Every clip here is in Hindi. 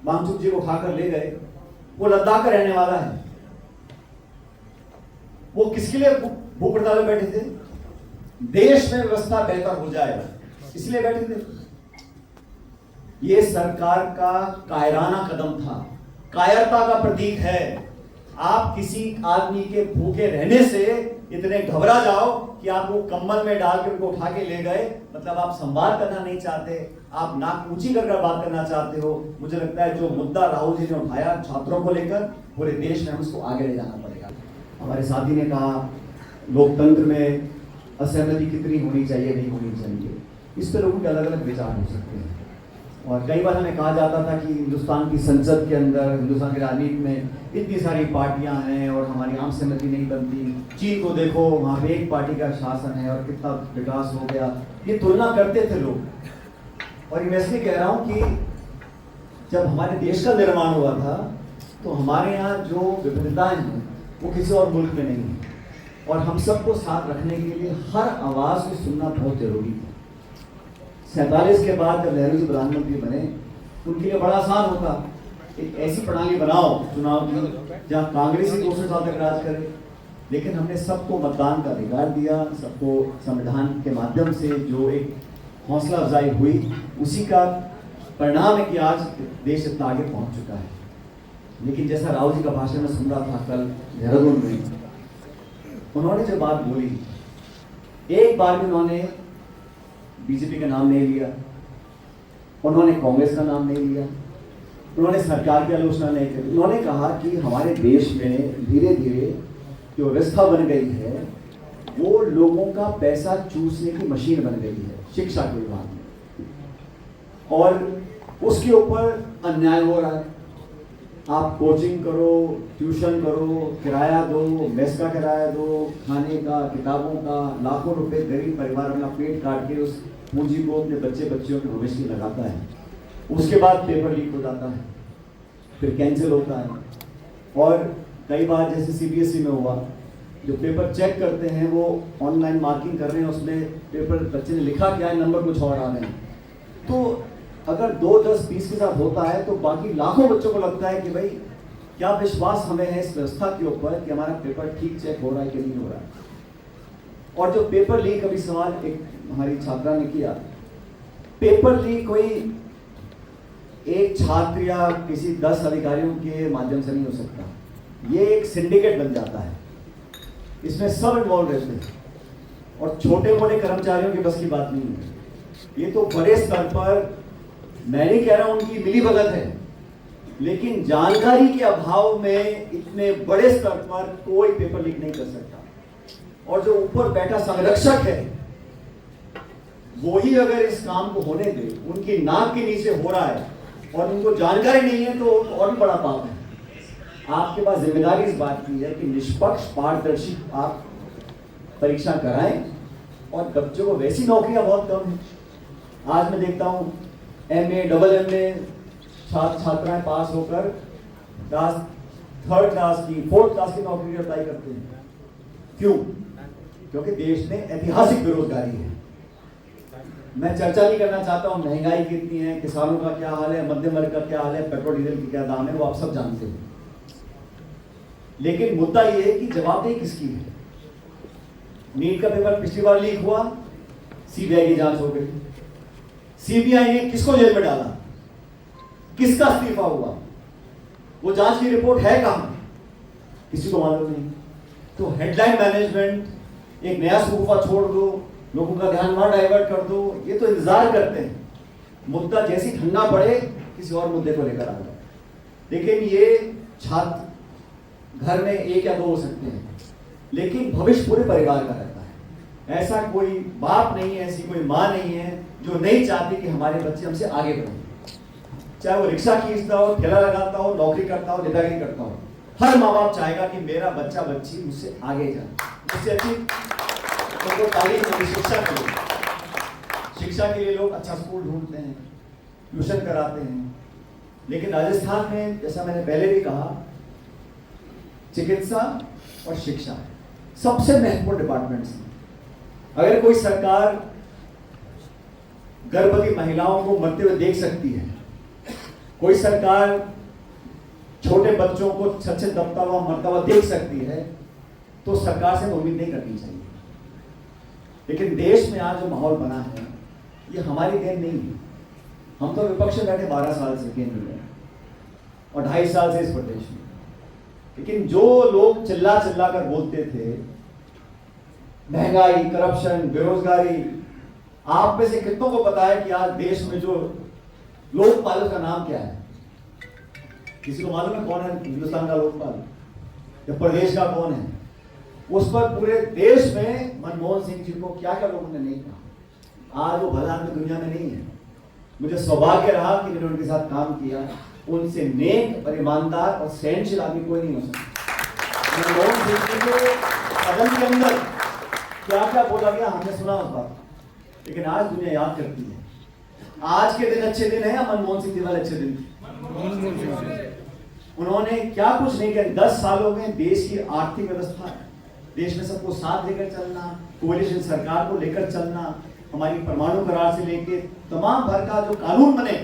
वांगचुक जी को उठाकर ले गए, वो लद्दाख का रहने वाला है। वो किसके लिए भूख हड़ताल में बैठे थे? देश में व्यवस्था बेहतर हो जाएगा इसलिए बैठे थे। ये सरकार का कायराना कदम था, कायरता का प्रतीक है। आप किसी आदमी के भूखे रहने से इतने घबरा जाओ कि आप वो कम्बल में डाल के उनको उठा के ले गए, मतलब आप संवाद करना नहीं चाहते, आप नाक ऊंची कर बात करना चाहते हो। मुझे लगता है जो मुद्दा राहुल जी ने उठाया छात्रों को लेकर, पूरे देश में हम उसको आगे ले जाना पड़ेगा। हमारे साथी ने कहा लोकतंत्र में असहमति कितनी होनी चाहिए, नहीं होनी चाहिए, इस पर लोगों के अलग अलग विचार हो सकते हैं। और कई बार हमें कहा जाता था कि हिंदुस्तान की संसद के अंदर, हिंदुस्तान की राजनीति में इतनी सारी पार्टियां हैं और हमारी आम सहमति नहीं बनती। चीन को देखो, वहाँ पे एक पार्टी का शासन है और कितना विकास हो गया, ये तुलना करते थे लोग। और मैं इसलिए कह रहा हूँ कि जब हमारे देश का निर्माण हुआ था तो हमारे यहाँ जो विभिन्नताएं हैं वो किसी और मुल्क में नहीं है, और हम सबको साथ रखने के लिए हर आवाज़ को सुनना बहुत जरूरी है। 47 के बाद जब नेहरू जी प्रधानमंत्री बने, उनके लिए बड़ा आसान होता एक ऐसी प्रणाली बनाओ चुनाव की जहाँ कांग्रेस ही 200 साल तक राज करे, लेकिन हमने सबको मतदान का अधिकार दिया, सबको संविधान के माध्यम से जो एक हौसला अफजाई हुई, उसी का परिणाम है कि आज देश इतना आगे पहुंच चुका है। लेकिन जैसा राहुल जी का भाषण में सुन रहा था कल देहरादून में, उन्होंने जो बात बोली, एक बार भी उन्होंने बीजेपी का नाम नहीं लिया, उन्होंने कांग्रेस का नाम नहीं लिया, उन्होंने सरकार की आलोचना नहीं की। उन्होंने कहा कि हमारे देश में धीरे धीरे जो व्यवस्था बन गई है वो लोगों का पैसा चूसने की मशीन बन गई है शिक्षा के विभाग में, और उसके ऊपर अन्याय हो रहा है। आप कोचिंग करो, ट्यूशन करो, किराया दो, मेस का किराया दो, खाने का, किताबों का, लाखों रुपए गरीब परिवार में पेट काट के उस पूंजी को अपने बच्चों के भविष्य में लगाता है। उसके बाद पेपर लीक हो जाता है, फिर कैंसिल होता है। और कई बार जैसे CBSE में हुआ, जो पेपर चेक करते हैं वो ऑनलाइन मार्किंग कर रहे हैं, उसमें पेपर बच्चे ने लिखा क्या है, नंबर कुछ और आ रहे हैं। तो अगर 2, 10, 20 के साथ होता है तो बाकी लाखों बच्चों को लगता है कि भाई क्या विश्वास हमें है इस व्यवस्था के ऊपर कि हमारा पेपर ठीक चेक हो रहा है कि नहीं हो रहा है। और जो पेपर लीक, अभी सवाल एक हमारी छात्रा ने किया, पेपर लीक कोई एक छात्र या किसी 10 अधिकारियों के माध्यम से नहीं हो सकता, ये एक सिंडिकेट बन जाता है, इसमें सब इन्वॉल्व रहते हैं और छोटे मोटे कर्मचारियों की बस की बात नहीं है। ये तो बड़े स्तर पर, मैं नहीं कह रहा हूं उनकी मिलीभगत है, लेकिन जानकारी के अभाव में इतने बड़े स्तर पर कोई पेपर लीक नहीं कर सकता। और जो ऊपर बैठा संरक्षक है वो ही अगर इस काम को होने दे, उनकी नाक के नीचे हो रहा है और उनको जानकारी नहीं है तो और भी बड़ा पाप है। आपके पास जिम्मेदारी इस बात की है कि निष्पक्ष पारदर्शी आप परीक्षा कराएं, और बच्चों को वैसी नौकरियां बहुत कम है। आज मैं देखता हूं MA, AA छात्र छात्राएं पास होकर क्लास 3rd क्लास की, 4th क्लास की नौकरी की अप्लाई करते हैं। क्यों? क्योंकि देश में ऐतिहासिक बेरोजगारी है। मैं चर्चा नहीं करना चाहता हूं महंगाई कितनी है, किसानों का क्या हाल है, मध्यम वर्ग का क्या हाल है, पेट्रोल डीजल की क्या दाम है, वो आप सब जानते हैं। लेकिन मुद्दा यह है कि जवाबदेही किसकी है। नीट का पेपर पिछली बार लीक हुआ, CBI की जांच हो गई, CBI ने किसको जेल में डाला, किसका इस्तीफा हुआ, वो जांच की रिपोर्ट है कहां, किसी को मालूम नहीं। तो हेडलाइन मैनेजमेंट, एक नया सूफा छोड़ दो, लोगों का ध्यान वहां डाइवर्ट कर दो, ये तो इंतजार करते हैं मुद्दा जैसी ठंडा पड़े किसी और मुद्दे को लेकर आ जाए। लेकिन ये छात्र घर में 1 या 2 हो सकते हैं, लेकिन भविष्य पूरे परिवार का रहता है। ऐसा कोई बाप नहीं है, ऐसी कोई माँ नहीं है जो नहीं चाहती कि हमारे बच्चे हमसे आगे बढ़ें। चाहे वो रिक्शा खींचता हो, ठेला लगाता हो, नौकरी करता हो, नेतागिरी करता हो, हर माँ बाप चाहेगा कि मेरा बच्चा बच्ची मुझसे आगे जाए, मुझसे अच्छी तो तालीम मिले। शिक्षा के लिए लोग अच्छा स्कूल ढूंढते हैं, ट्यूशन कराते हैं। लेकिन राजस्थान में, जैसा मैंने पहले भी कहा, चिकित्सा और शिक्षा सबसे महत्वपूर्ण डिपार्टमेंट्स हैं। अगर कोई सरकार गर्भवती महिलाओं को मरते हुए देख सकती है कोई सरकार छोटे बच्चों को छत से दबता हुआ मरता हुआ देख सकती है तो सरकार से उम्मीद नहीं करनी चाहिए। लेकिन देश में आज जो माहौल बना है ये हमारी देन नहीं है। हम तो विपक्ष में बैठे 12 साल से केंद्र में और 2.5 साल से इस प्रदेश में, लेकिन जो लोग चिल्ला चिल्ला कर बोलते थे महंगाई, करप्शन, बेरोजगारी, आप में से कितनों को पता है कि आज देश में जो लोकपाल का नाम क्या है? किसी को मालूम है कौन है हिंदुस्तान का लोकपाल या प्रदेश का कौन है? उस पर पूरे देश में मनमोहन सिंह जी को क्या क्या लोगों ने नहीं कहा। आज वो भला आदमी दुनिया में नहीं है। मुझे सौभाग्य रहा कि मैंने उनके साथ काम किया। उनसे नेक और ईमानदार और सहनशील आदमी कोई नहीं हो सकता। मनमोहन सिंह जी के कदम के अंदर क्या क्या बोला गया हमने सुना उस बात, लेकिन आज दुनिया याद करती है। आज के दिन अच्छे दिन है या मनमोहन सिंह जी वाले अच्छे दिन थे? उन्होंने क्या कुछ नहीं किया। 10 सालों में देश की आर्थिक व्यवस्था, देश में सबको साथ लेकर चलना, कोalition सरकार को लेकर चलना, हमारी परमाणु करार से लेके तमाम भर का जो कानून बने,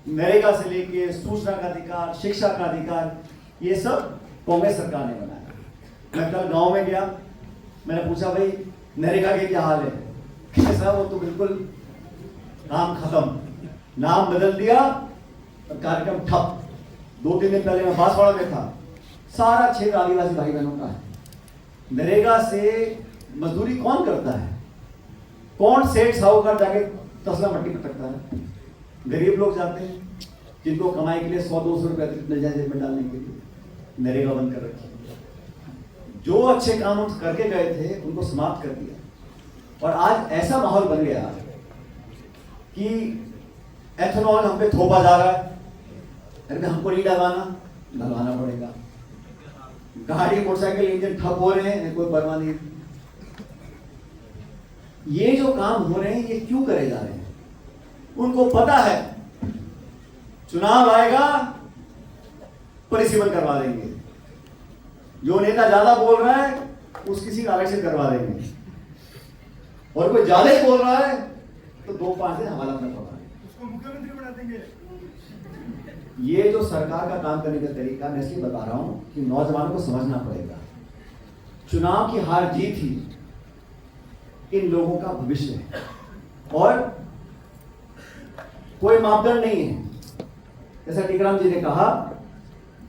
नरेगा से लेके सूचना का अधिकार, शिक्षा का अधिकार, ये सब कांग्रेस सरकार ने बनाया। मैं कल गांव में गया, मैंने पूछा भाई नरेगा के क्या हाल है? कैसा? वो तो बिल्कुल काम खत्म, नाम बदल दिया और कार्यक्रम ठप। 2-3 दिन पहले मैं बांसवाड़ा में था, सारा क्षेत्र आदिवासी भाई बहनों का है। नरेगा से मजदूरी कौन करता है? कौन सेठ साहूकार जाके तसला मट्टी पटकता है? गरीब लोग जाते हैं जिनको कमाई के लिए 100-200 रुपए अतिरिक्त मिल जाए जेब में डालने के लिए। नरेगा बंद कर रखी। जो अच्छे काम हम करके गए थे उनको समाप्त कर दिया। और आज ऐसा माहौल बन गया कि एथेनॉल हम पे थोपा जा रहा है। अरे हमको नहीं डलवाना पड़ेगा। गाड़ी मोटरसाइकिल इंजन ठप हो रहे हैं, कोई परवाह नहीं। ये जो काम हो रहे हैं ये क्यों करे जा रहे हैं? उनको पता है चुनाव आएगा परिसीमन करवा देंगे। जो नेता ज्यादा बोल रहा है उस किसी का आरक्षण करवा देंगे, और कोई ज्यादा ही बोल रहा है तो 2-5 दिन हवाला में पड़ा उसको मुख्यमंत्री बना देंगे। ये जो सरकार का काम करने का तरीका, मैं इसलिए बता रहा हूं कि नौजवानों को समझना पड़ेगा। चुनाव की हार जीत ही इन लोगों का भविष्य है और कोई मापदंड नहीं है। जैसा टीकराम जी ने कहा,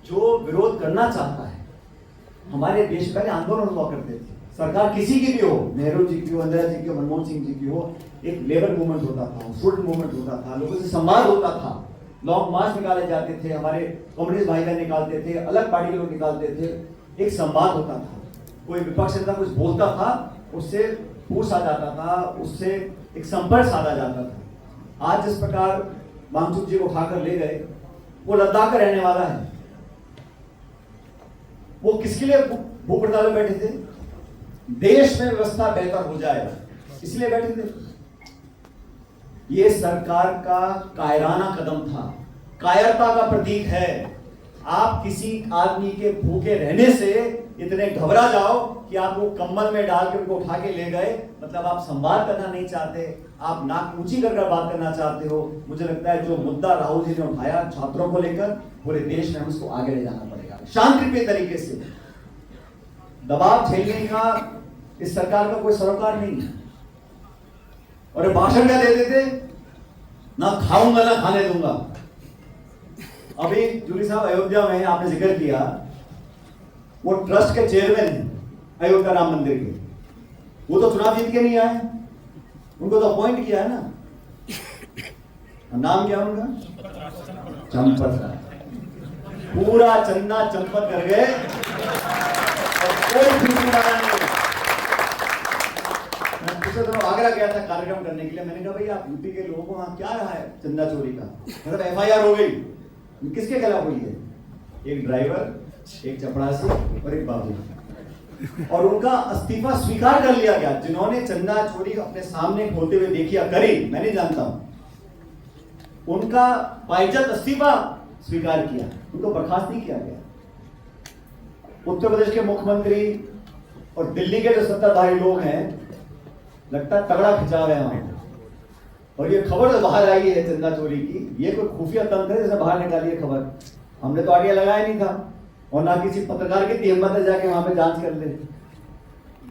जो विरोध करना चाहता है, हमारे देश पहले आंदोलन हुआ करते थे, सरकार किसी की भी हो, नेहरू जी की हो, इंदिरा जी की हो, मनमोहन सिंह जी की हो, एक लेबर मूवमेंट होता था, स्टूडेंट मूवमेंट होता था, लोगों से संवाद होता था, लॉन्ग मार्च निकाले जाते थे, हमारे कम्युनिस्ट भाई बहन निकालते थे, अलग पार्टी के लोग निकालते थे, एक संवाद होता था। कोई विपक्ष नेता कुछ बोलता था, उससे पूछ आ जाता था, उससे एक संपर्क साधा जाता था। आज जिस प्रकार वांगचुक जी को उठाकर ले गए, वो लद्दाख का रहने वाला है। वो किसके लिए भूख हड़ताल में बैठे थे? देश में व्यवस्था बेहतर हो जाएगा इसलिए बैठे थे। ये सरकार का कायराना कदम था, कायरता का प्रतीक है। आप किसी आदमी के भूखे रहने से इतने घबरा जाओ कि आप वो कंबल में डाल के उनको उठा के ले गए, मतलब आप संवाद करना नहीं चाहते, आप नाक ऊंची कर बात करना चाहते हो। मुझे लगता है जो मुद्दा राहुल जी ने उठाया छात्रों को लेकर, पूरे देश में हम उसको आगे ले जाना पड़ेगा शांतिप्रिय तरीके से। दबाव झेलने का इस सरकार का कोई सरोकार नहीं है। और भाषण क्या देते थे? ना खाऊंगा ना खाने दूंगा। अभी जूली साहब अयोध्या में आपने जिक्र किया, वो ट्रस्ट के चेयरमैन हैं अयोध्या राम मंदिर के, वो तो चुनाव जीत के नहीं आए, उनको तो अपॉइंट किया है ना। नाम क्या उनका? चंपत राय। पूरा चंदा चंपत कर गए और कोई खुशी नहीं। मैं पिछले दिनों आगरा गया था कार्यक्रम करने के लिए, मैंने कहा भाई आप यूपी के लोगों को वहां क्या रहा है चंदा चोरी का? मतलब FIR हो गई, किसके खिलाफ हुई है? एक ड्राइवर, एक चपरासी और एक बाबू, और उनका इस्तीफा स्वीकार कर लिया गया। जिन्होंने चंदा चोरी अपने सामने खोलते हुए देखी या करी, मैं नहीं जानता हूं, उनका बाइज्जत इस्तीफा स्वीकार किया, उनको बर्खास्त नहीं किया गया। उत्तर प्रदेश के मुख्यमंत्री और दिल्ली के जो सत्ताधारी लोग हैं, लगता है तगड़ा खिंचाव है वहां। और ये खबर जो बाहर आई है चंदा चोरी की, ये कोई खुफिया तंत्र है जैसे बाहर निकाली है खबर। हमने तो आइडिया लगाया नहीं था, और ना किसी पत्रकार की हिम्मत है जाके वहां पे जांच कर ले।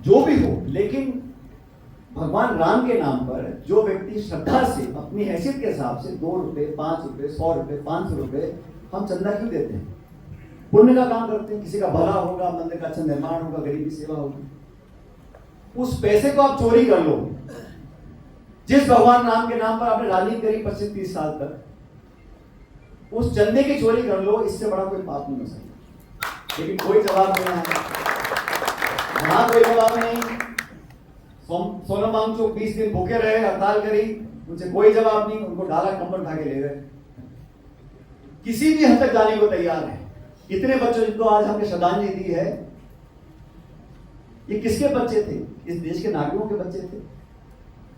जो भी हो, लेकिन भगवान राम के नाम पर जो व्यक्ति श्रद्धा से अपनी हैसियत के हिसाब से 2 रुपए, 5 रुपए, 100 रुपए, 500 रुपए हम चंदा क्यों देते हैं? पुण्य का काम करते हैं, किसी का भला होगा, मंदिर का अच्छा निर्माण होगा, गरीब की सेवा होगी। उस पैसे को आप चोरी कर लो। जिस भगवान राम के नाम पर आपने राजनीति करी 25-30 साल तक, उस चंदे की चोरी कर लो, इससे बड़ा कोई पाप नहीं हो सकता। लेकिन कोई जवाब नहीं है, वहां कोई जवाब नहीं। सोनम वांगचुक 20 दिन भूखे रहे, हड़ताल करी, उनसे कोई जवाब नहीं, उनको डाला, कंबल उठा के ले गए। किसी भी हद तक जाने को तैयार है। इतने बच्चों जिनको आज हमने श्रद्धांजलि दी है, ये किसके बच्चे थे? इस देश के नागरिकों के बच्चे थे।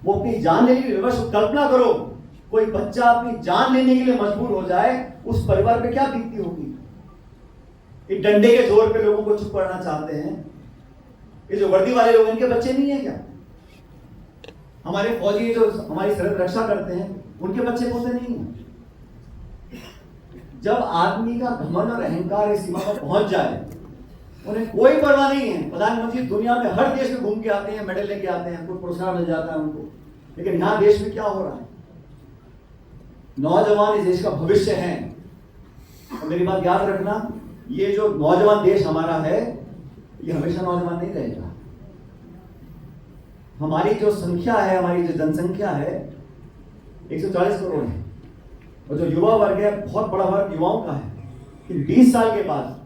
वो अपनी जान लेने के लिए विवश। कल्पना करो, कोई बच्चा अपनी जान लेने के लिए मजबूर हो जाए, उस परिवार पे क्या बीतती होगी? एक डंडे के जोर पे लोगों को चुप करना चाहते हैं। ये जो वर्दी वाले लोग, इनके बच्चे नहीं है क्या? हमारे फौजी जो हमारी सरहद रक्षा करते हैं, उनके बच्चे पोते नहीं है? जब आदमी का घमंड और अहंकार इस सीमा पर पहुंच जाए, उन्हें कोई परवाह नहीं है। प्रधानमंत्री दुनिया में हर देश में घूम के आते हैं, मेडल लेके आते हैं, कोई पुरस्कार मिल जाता है उनको। लेकिन यहां देश में क्या हो रहा है? नौजवान इस देश का भविष्य है। और मेरी बात याद रखना, ये जो नौजवान देश हमारा है, ये हमेशा नौजवान नहीं रहेगा। हमारी जो संख्या है, हमारी जो जनसंख्या है 140 करोड़ है, और जो युवा वर्ग है, बहुत बड़ा वर्ग युवाओं का है। कि 20 साल के बाद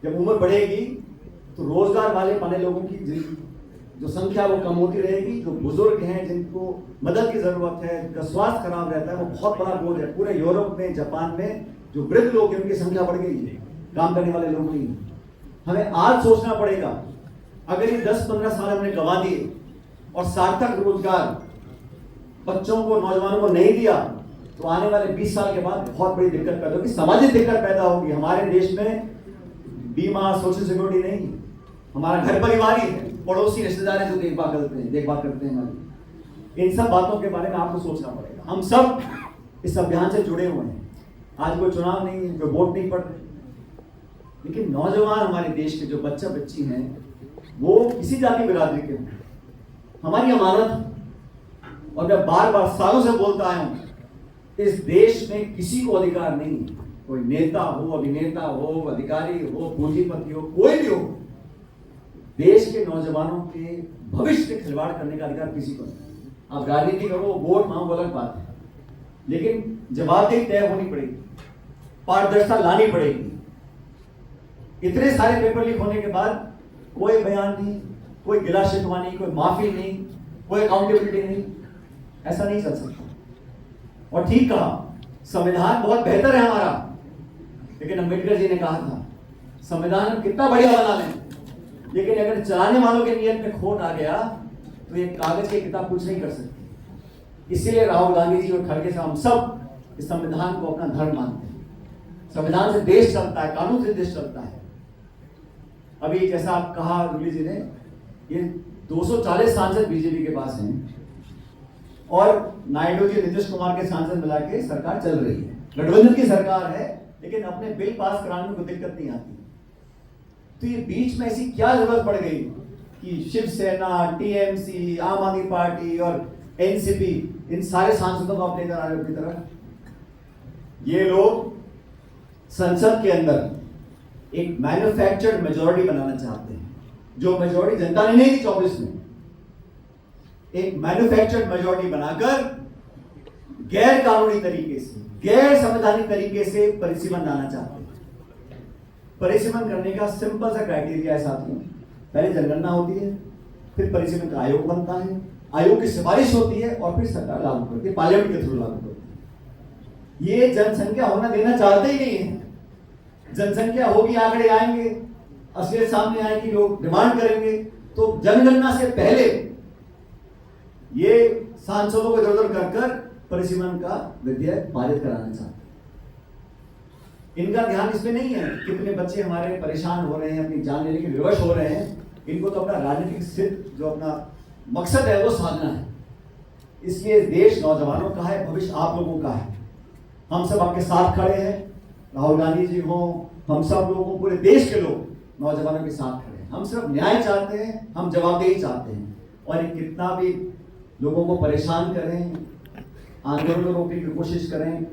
जब उम्र बढ़ेगी तो रोजगार वाले पाने लोगों की जो संख्या वो कम होती रहेगी। जो बुजुर्ग हैं, जिनको मदद की जरूरत है, जिनका स्वास्थ्य खराब रहता है, वो बहुत बड़ा बोझ है। पूरे यूरोप में, जापान में जो वृद्ध लोग हैं, उनकी संख्या बढ़ गई है, काम करने वाले लोग नहीं। हमें आज सोचना पड़ेगा, अगर ये 10-15 साल हमने गंवा दिए और सार्थक रोजगार बच्चों को, नौजवानों को नहीं दिया, तो आने वाले 20 साल के बाद बहुत बड़ी दिक्कत पैदा होगी, सामाजिक दिक्कत पैदा होगी। हमारे देश में बीमा, सोशल सिक्योरिटी नहीं, हमारा घर परिवार ही है, पड़ोसी रिश्तेदार हैं जो देखभाल करते हैं हमारी। इन सब बातों के बारे में आपको सोचना पड़ेगा। हम सब इस अभियान से जुड़े हुए हैं। आज कोई चुनाव नहीं है, कोई वोट नहीं पड़ रहे, लेकिन नौजवान हमारे देश के जो बच्चा बच्ची हैं, वो किसी जाति बिरादरी के हैं, हमारी अमानत है। और मैं बार बार सालों से बोलता आया हूं, इस देश में किसी को अधिकार नहीं है, कोई नेता हो, अभिनेता हो, अधिकारी हो, पूंजीपति हो, कोई भी हो, देश के नौजवानों के भविष्य से खिलवाड़ करने का अधिकार किसी को नहीं। आप राजनीति करो, वोट मांगो, अलग बात है, लेकिन जवाबदेही तय होनी पड़ेगी, पारदर्शिता लानी पड़ेगी। इतने सारे पेपर लीक होने के बाद कोई बयान नहीं, कोई गिला शिकवा नहीं, कोई माफी नहीं, कोई अकाउंटेबिलिटी नहीं, ऐसा नहीं चल सकता। और ठीक कहा, संविधान बहुत बेहतर है हमारा, लेकिन अम्बेडकर जी ने कहा था, संविधान हम कितना बढ़िया बना लें, लेकिन अगर चलाने वालों के नियत में खोट आ गया तो ये कागज की किताब कुछ नहीं कर सकती। इसीलिए राहुल गांधी जी और खड़गे साहब, हम सब इस संविधान को अपना धर्म मानते हैं। संविधान से देश चलता है, कानून से देश चलता है। अभी जैसा आप कहा रुली जी ने, ये 240 सांसद बीजेपी के पास हैं, और नायडू जी, नीतीश कुमार के सांसद मिला के सरकार चल रही है। गठबंधन की सरकार है, लेकिन अपने बिल पास कराने में कोई दिक्कत नहीं आती। तो ये बीच में ऐसी क्या जरूरत पड़ गई कि शिवसेना, टीएमसी, आम आदमी पार्टी और एनसीपी, इन सारे सांसदों को अपने इधर आ रहे अपनी तरफ। ये लोग संसद के अंदर एक मैन्युफैक्चर्ड मेजोरिटी बनाना चाहते हैं, जो मेजोरिटी जनता ने नहीं दी 24 में। एक मैन्युफैक्चर्ड मेजोरिटी बनाकर गैर कानूनी तरीके से, गैर संवैधानिक तरीके से परिसीमन लाना चाहते हैं। परिसीमन करने का सिंपल सा क्राइटेरिया है साथियों, पहले जनगणना होती है, फिर परिसीमन का आयोग बनता है, आयोग की सिफारिश होती है, और फिर सरकार लागू करती है, पार्लियामेंट के थ्रू लागू करती है। ये जनसंख्या होना देना चाहते ही नहीं है। जनसंख्या होगी, आंकड़े आएंगे, असलियत सामने आएगी, लोग डिमांड करेंगे, तो जनगणना से पहले ये सांसदों को इधर उधर कर परिसीमन का विधेयक पारित कराना चाहते हैं। इनका ध्यान इसमें नहीं है कितने बच्चे हमारे परेशान हो रहे हैं, अपनी जान लेने के विवश हो रहे हैं। इनको तो अपना राजनीतिक सिद्ध जो अपना मकसद है वो साधना है। इसलिए देश नौजवानों का है, भविष्य आप लोगों का है। हम सब आपके साथ खड़े हैं, राहुल गांधी जी हो, हम सब लोगों, पूरे देश के लोग नौजवानों के साथ खड़े हैं। हम सिर्फ न्याय चाहते हैं, हम जवाबदेही चाहते हैं। और ये कितना भी लोगों को परेशान करें, आंदोलन को रोकने की कोशिश करें,